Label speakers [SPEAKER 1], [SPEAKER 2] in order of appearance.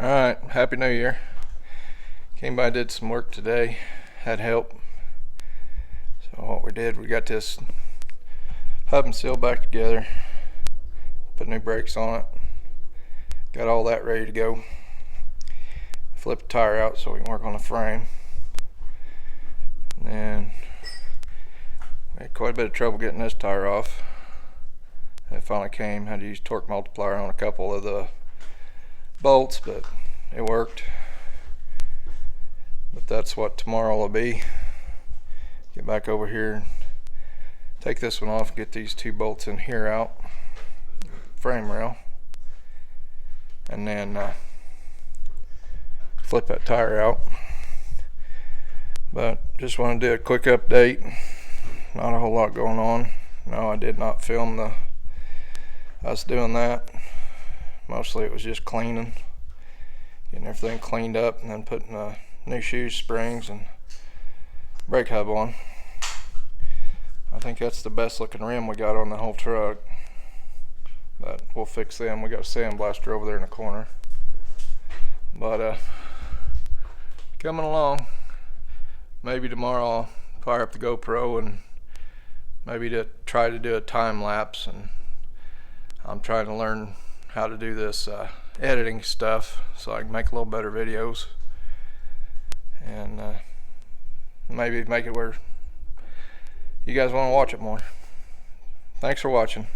[SPEAKER 1] Alright, Happy New Year. Came by, did some work today, had help. So what we did, we got this hub and seal back together, put new brakes on it, got all that ready to go. Flip the tire out so we can work on the frame. And then we had quite a bit of trouble getting this tire off. It finally came, had to use torque multiplier on a couple of the bolts, but it worked. But that's what tomorrow will be. Get back over here, take this one off, get these two bolts in here out, frame rail, and then flip that tire out. But just want to do a quick update. Not a whole lot going on. No, I did not film us doing that. Mostly it was just cleaning, getting everything cleaned up, and then putting new shoes, springs, and brake hub on. I think that's the best looking rim we got on the whole truck, but we'll fix them. We got a sandblaster over there in the corner. But coming along. Maybe tomorrow I'll fire up the GoPro and maybe try to do a time lapse. And I'm trying to learn how to do this editing stuff so I can make a little better videos, and maybe make it where you guys want to watch it more. Thanks for watching.